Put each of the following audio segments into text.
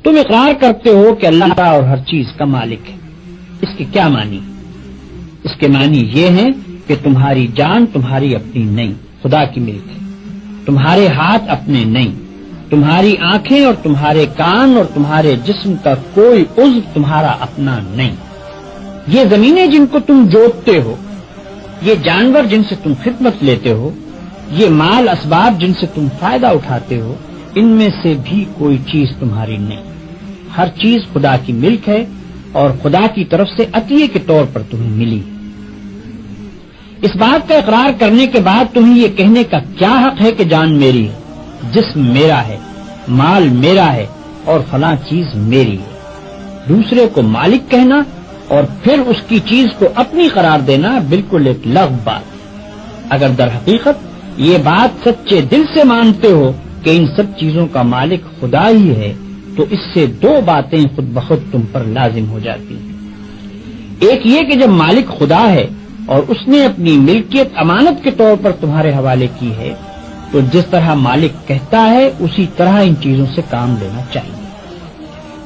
تم اقرار کرتے ہو کہ اللہ تعالیٰ اور ہر چیز کا مالک ہے. اس کے کیا معنی؟ اس کے معنی یہ ہیں کہ تمہاری جان تمہاری اپنی نہیں، خدا کی ملک ہے. تمہارے ہاتھ اپنے نہیں، تمہاری آنکھیں اور تمہارے کان اور تمہارے جسم کا کوئی عضو تمہارا اپنا نہیں. یہ زمینیں جن کو تم جوتتے ہو، یہ جانور جن سے تم خدمت لیتے ہو، یہ مال اسباب جن سے تم فائدہ اٹھاتے ہو، ان میں سے بھی کوئی چیز تمہاری نہیں. ہر چیز خدا کی ملک ہے اور خدا کی طرف سے عطیے کے طور پر تمہیں ملی. اس بات کا اقرار کرنے کے بعد تمہیں یہ کہنے کا کیا حق ہے کہ جان میری ہے، جسم میرا ہے، مال میرا ہے اور فلاں چیز میری ہے. دوسرے کو مالک کہنا اور پھر اس کی چیز کو اپنی قرار دینا بالکل ایک لغو بات ہے. اگر در حقیقت یہ بات سچے دل سے مانتے ہو کہ ان سب چیزوں کا مالک خدا ہی ہے تو اس سے دو باتیں خود بخود تم پر لازم ہو جاتی ہیں. ایک یہ کہ جب مالک خدا ہے اور اس نے اپنی ملکیت امانت کے طور پر تمہارے حوالے کی ہے تو جس طرح مالک کہتا ہے اسی طرح ان چیزوں سے کام لینا چاہیے.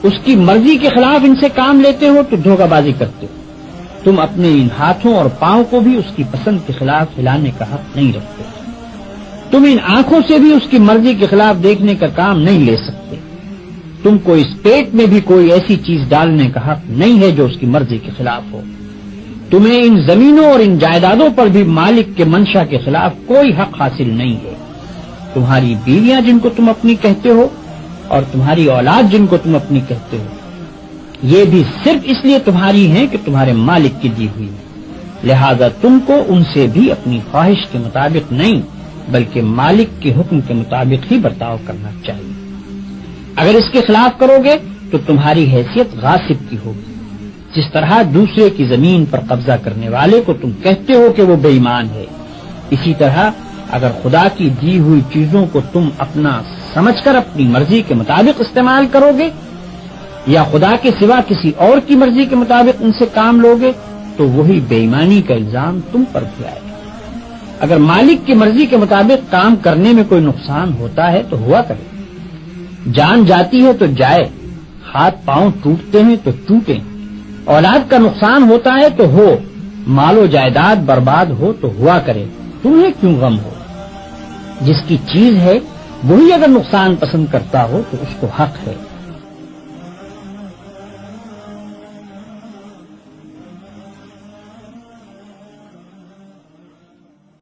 اس کی مرضی کے خلاف ان سے کام لیتے ہو تو دھوکہ بازی کرتے ہو. تم اپنے ان ہاتھوں اور پاؤں کو بھی اس کی پسند کے خلاف ہلانے کا حق نہیں رکھتے. تم ان آنکھوں سے بھی اس کی مرضی کے خلاف دیکھنے کا کام نہیں لے سکتے. تم کو اس پیٹ میں بھی کوئی ایسی چیز ڈالنے کا حق نہیں ہے جو اس کی مرضی کے خلاف ہو. تمہیں ان زمینوں اور ان جائیدادوں پر بھی مالک کے منشا کے خلاف کوئی حق حاصل نہیں ہے. تمہاری بیویاں جن کو تم اپنی کہتے ہو اور تمہاری اولاد جن کو تم اپنی کہتے ہو، یہ بھی صرف اس لیے تمہاری ہیں کہ تمہارے مالک کی دی ہوئی ہے. لہذا تم کو ان سے بھی اپنی خواہش کے مطابق نہیں بلکہ مالک کے حکم کے مطابق ہی برتاؤ کرنا چاہیے. اگر اس کے خلاف کرو گے تو تمہاری حیثیت غاصب کی ہوگی. جس طرح دوسرے کی زمین پر قبضہ کرنے والے کو تم کہتے ہو کہ وہ بے ایمان ہے، اسی طرح اگر خدا کی دی ہوئی چیزوں کو تم اپنا سمجھ کر اپنی مرضی کے مطابق استعمال کرو گے یا خدا کے سوا کسی اور کی مرضی کے مطابق ان سے کام لو گے تو وہی بے ایمانی کا الزام تم پر بھی آئے گا. اگر مالک کی مرضی کے مطابق کام کرنے میں کوئی نقصان ہوتا ہے تو ہوا کرے. جان جاتی ہے تو جائے، ہاتھ پاؤں ٹوٹتے ہیں تو ٹوٹیں، اولاد کا نقصان ہوتا ہے تو ہو، مال و جائیداد برباد ہو تو ہوا کرے. تمہیں کیوں غم ہو؟ جس کی چیز ہے وہی اگر نقصان پسند کرتا ہو تو اس کو حق ہے